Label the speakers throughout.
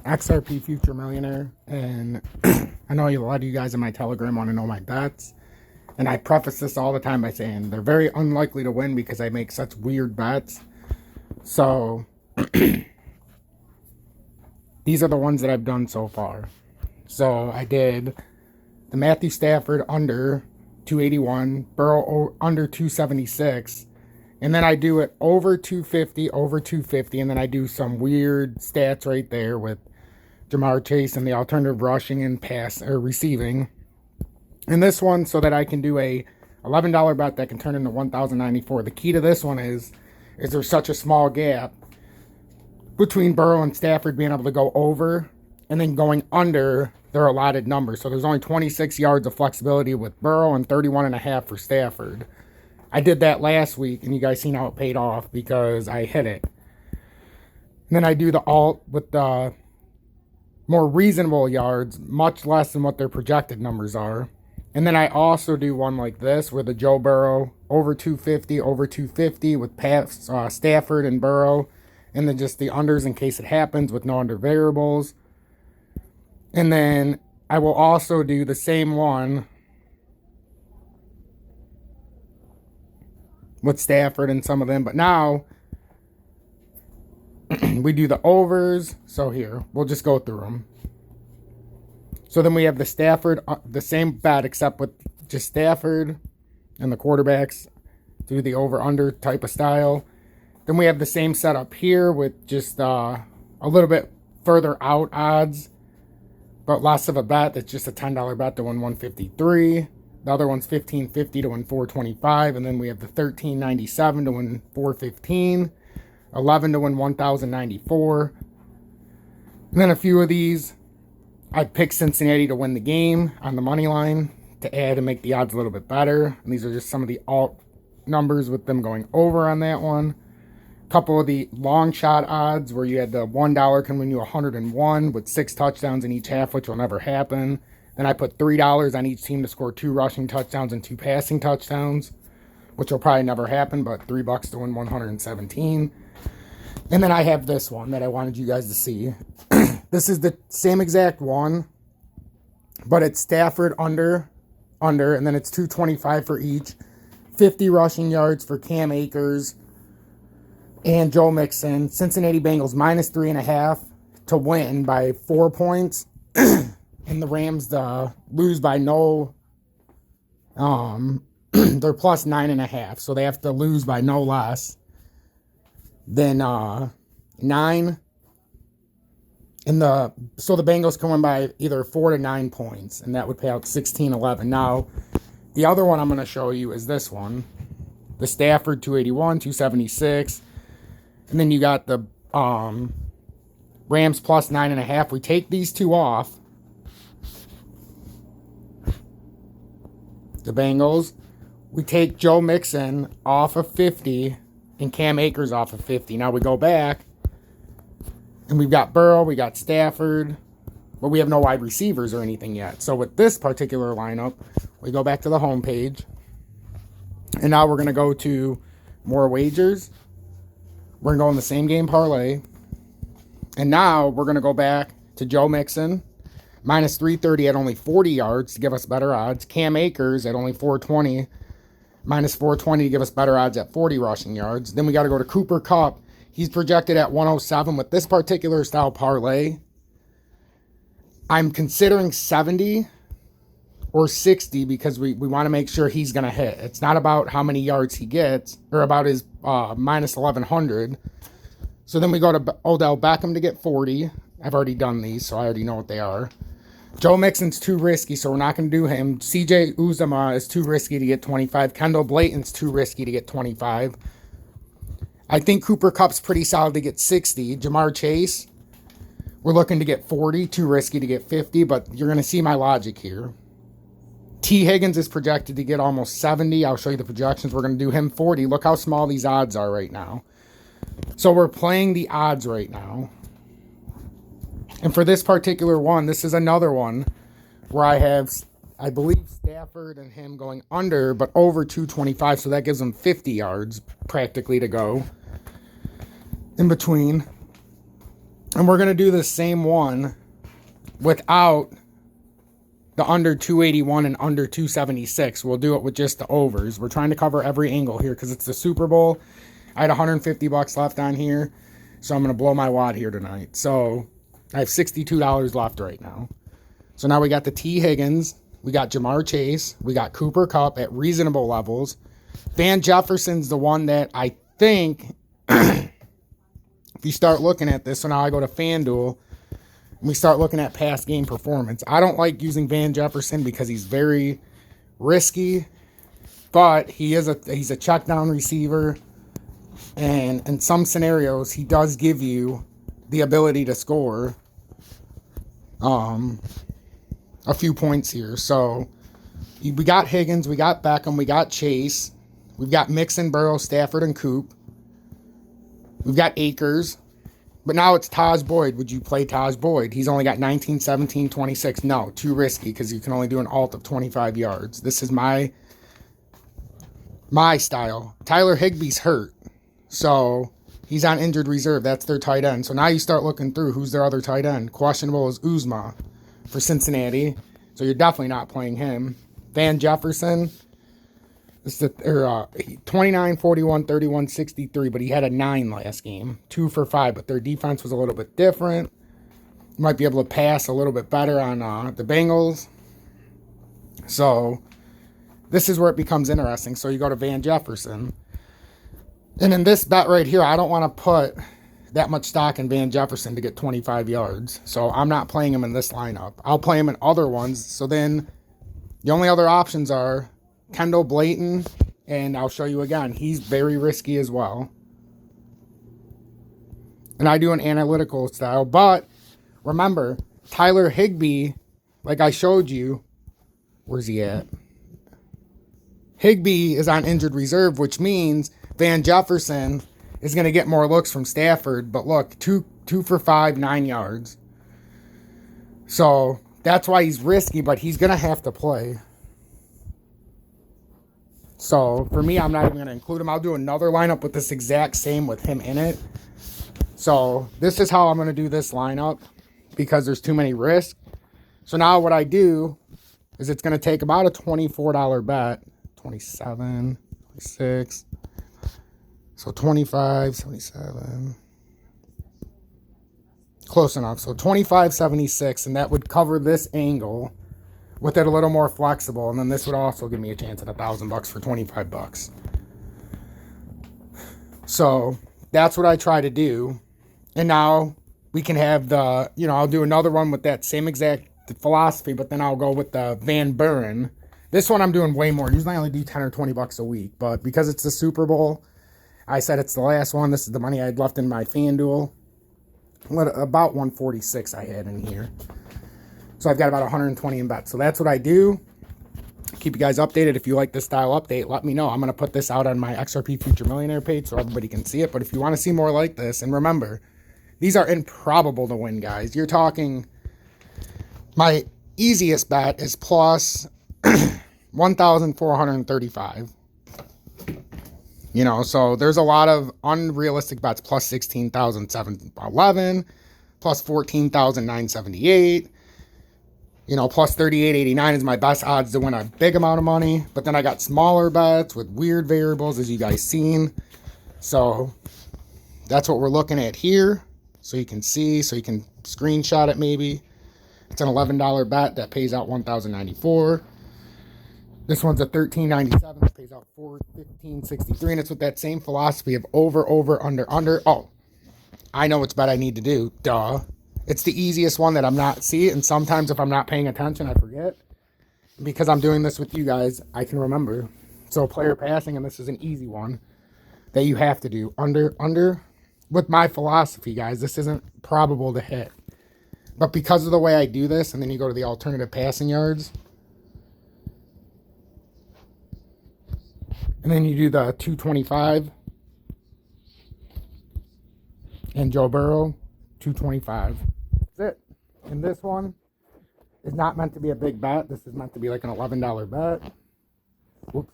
Speaker 1: XRP Future Millionaire, and I know a lot of you guys in my Telegram want to know my bets, and I preface this all the time by saying they're very unlikely to win because I make such weird bets. So these are the ones that I've done so far. So I did the Matthew Stafford under 281, Burrow under 276, and then I do it over 250, and then I do some weird stats right there with Jamar Chase and the alternative rushing and pass or receiving. And this one, so that I can do a $11 bet that can turn into $1,094. The key to this one is there's such a small gap between Burrow and Stafford being able to go over and then going under their allotted number. So there's only 26 yards of flexibility with Burrow and 31.5 for Stafford. I did that last week, and you guys seen how it paid off because I hit it. And then I do the alt with the more reasonable yards, much less than what their projected numbers are. And then I also do one like this where the Joe Burrow over 250 with Stafford and Burrow, and then just the unders in case it happens with no under variables. And then I will also do the same one with Stafford and some of them. But now we do the overs. So here, we'll just go through them. So then we have the Stafford, the same bet except with just Stafford and the quarterbacks. Do the over-under type of style. Then we have the same setup here with just a little bit further out odds, but less of a bet. That's just a $10 bet to win 153. The other one's $15.50 to win 425, and then we have the $13.97 to win 415, $11 to win 1,094. And then a few of these, I picked Cincinnati to win the game on the money line to add and make the odds a little bit better. And these are just some of the alt numbers with them going over on that one. Couple of the long shot odds where you had the $1 can win you 101 with 6 touchdowns in each half, which will never happen. Then I put $3 on each team to score 2 rushing touchdowns and 2 passing touchdowns, which will probably never happen, but $3 to win 117. And then I have this one that I wanted you guys to see. This is the same exact one, but it's Stafford under, and then it's 225 for each. 50 rushing yards for Cam Akers and Joe Mixon. Cincinnati Bengals minus 3.5 to win by 4 points. And the Rams lose by no. They're plus 9.5, so they have to lose by no less than 9. So the Bengals come in by either 4 to 9 points, and that would pay out 16-11. Now, the other one I'm going to show you is this one, the Stafford 281, 276, and then you got the Rams plus 9.5. We take these two off. The Bengals. We take Joe Mixon off of 50 and Cam Akers off of 50. Now we go back and we've got Burrow, we got Stafford, but we have no wide receivers or anything yet. So with this particular lineup, we go back to the home page. And now we're going to go to more wagers. We're going to go in the same game parlay. And now we're going to go back to Joe Mixon. Minus 330 at only 40 yards to give us better odds. Cam Akers at only 420. Minus 420 to give us better odds at 40 rushing yards. Then we got to go to Cooper Kupp. He's projected at 107 with this particular style parlay. I'm considering 70 or 60 because we want to make sure he's going to hit. It's not about how many yards he gets or about his minus 1100. So then we go to Odell Beckham to get 40. I've already done these, so I already know what they are. Joe Mixon's too risky, so we're not going to do him. CJ Uzomah is too risky to get 25. Kendall Blayton's too risky to get 25. I think Cooper Kupp's pretty solid to get 60. Jamar Chase, we're looking to get 40. Too risky to get 50, but you're going to see my logic here. T. Higgins is projected to get almost 70. I'll show you the projections. We're going to do him 40. Look how small these odds are right now. So we're playing the odds right now. And for this particular one, this is another one where I have, I believe, Stafford and him going under, but over 225. So that gives him 50 yards practically to go in between. And we're going to do the same one without the under 281 and under 276. We'll do it with just the overs. We're trying to cover every angle here because it's the Super Bowl. I had 150 bucks left on here, so I'm going to blow my wad here tonight. So I have $62 left right now. So now we got the T. Higgins, we got Jamar Chase, we got Cooper Kupp at reasonable levels. Van Jefferson's the one that I think, if you start looking at this, so now I go to FanDuel, and we start looking at past game performance. I don't like using Van Jefferson because he's very risky, but he's a check down receiver, and in some scenarios he does give you the ability to score a few points here. So we got Higgins, we got Beckham, we got Chase, we've got Mixon, Burrow, Stafford, and Coop. We've got Akers. But now it's Taj Boyd. Would you play Taj Boyd? He's only got 19, 17, 26. No, too risky because you can only do an alt of 25 yards. This is my style. Tyler Higbee's hurt. So he's on injured reserve. That's their tight end. So now you start looking through who's their other tight end. Questionable is Uzma for Cincinnati. So you're definitely not playing him. Van Jefferson. This is 29, 41, 31, 63, but he had a 9 last game. 2 for 5, but their defense was a little bit different. You might be able to pass a little bit better on the Bengals. So this is where it becomes interesting. So you go to Van Jefferson. And in this bet right here, I don't want to put that much stock in Van Jefferson to get 25 yards. So I'm not playing him in this lineup. I'll play him in other ones. So then the only other options are Kendall Blayton, and I'll show you again. He's very risky as well. And I do an analytical style. But remember, Tyler Higbee, like I showed you, where's he at? Higbee is on injured reserve, which means Van Jefferson is going to get more looks from Stafford. But look, 2 for 5, 9 yards. So that's why he's risky, but he's going to have to play. So for me, I'm not even going to include him. I'll do another lineup with this exact same with him in it. So this is how I'm going to do this lineup because there's too many risks. So now what I do is it's going to take about a $24 bet. 27, 26. So 25, 77. Close enough. So 25, 76. And that would cover this angle with it a little more flexible. And then this would also give me a chance at $1,000 for 25 bucks. So that's what I try to do. And now we can have the, I'll do another one with that same exact philosophy, but then I'll go with the Van Buren. This one I'm doing way more. Usually I only do 10 or 20 bucks a week, but because it's the Super Bowl, I said it's the last one. This is the money I had left in my FanDuel. About 146 I had in here. So I've got about 120 in bets. So that's what I do. Keep you guys updated. If you like this style update, let me know. I'm going to put this out on my XRP Future Millionaire page so everybody can see it. But if you want to see more like this, and remember, these are improbable to win, guys. You're talking, my easiest bet is plus 1,435. So there's a lot of unrealistic bets. Plus 16,711, plus 14,978. Plus 38.89 is my best odds to win a big amount of money. But then I got smaller bets with weird variables, as you guys seen. So that's what we're looking at here. So you can see, so you can screenshot it maybe. It's an $11 bet that pays out $1,094. This one's a $13.97 that pays out $15.63. And it's with that same philosophy of over, under, under. Oh, I know which bet I need to do. Duh. It's the easiest one that I'm not see, and sometimes if I'm not paying attention, I forget. Because I'm doing this with you guys, I can remember. So player passing, and this is an easy one that you have to do. Under. With my philosophy, guys, this isn't probable to hit. But because of the way I do this, and then you go to the alternative passing yards, and then you do the 225, and Joe Burrow, 225. That's it. And this one is not meant to be a big bet. This is meant to be like an $11 bet. Whoops.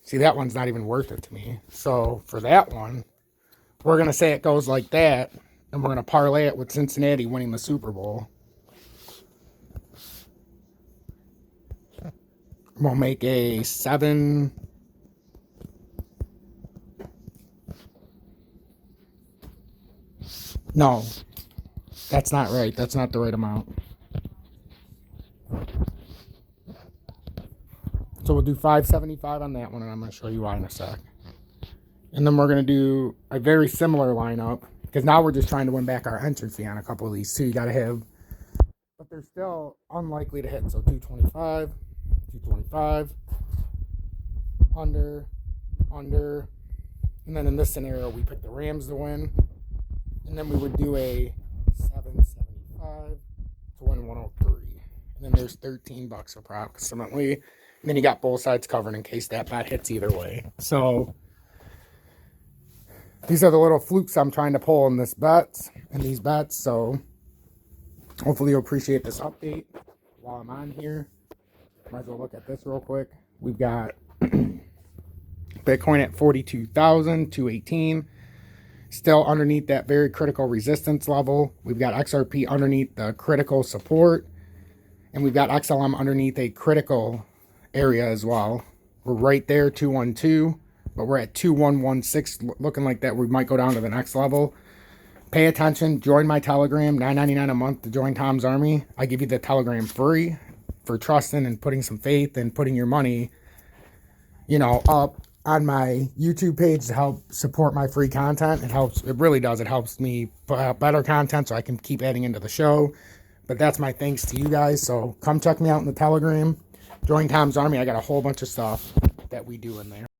Speaker 1: See, that one's not even worth it to me. So for that one, we're going to say it goes like that, and we're going to parlay it with Cincinnati winning the Super Bowl. We'll make a 7. No, that's not right. That's not the right amount. So we'll do 575 on that one, and I'm going to show you why in a sec. And then we're going to do a very similar lineup, because now we're just trying to win back our entry fee on a couple of these. So you got to have, but they're still unlikely to hit. So 225, 225, under, and then in this scenario, we pick the Rams to win. And then we would do a 775 to win 103. And then there's $13 approximately. And then you got both sides covered in case that bet hits either way. So these are the little flukes I'm trying to pull in these bets. So hopefully you'll appreciate this update while I'm on here. Might as well look at this real quick. We've got Bitcoin at 42,218. Still underneath that very critical resistance level. We've got XRP underneath the critical support. And we've got XLM underneath a critical area as well. We're right there, 212. But we're at 2116, looking like that we might go down to the next level. Pay attention. Join my Telegram. $9.99 a month to join Tom's Army. I give you the Telegram free for trusting and putting some faith and putting your money, up on my YouTube page to help support my free content. It really does. It helps me put out better content so I can keep adding into the show. But that's my thanks to you guys. So come check me out in the Telegram. Join Tom's Army. I got a whole bunch of stuff that we do in there.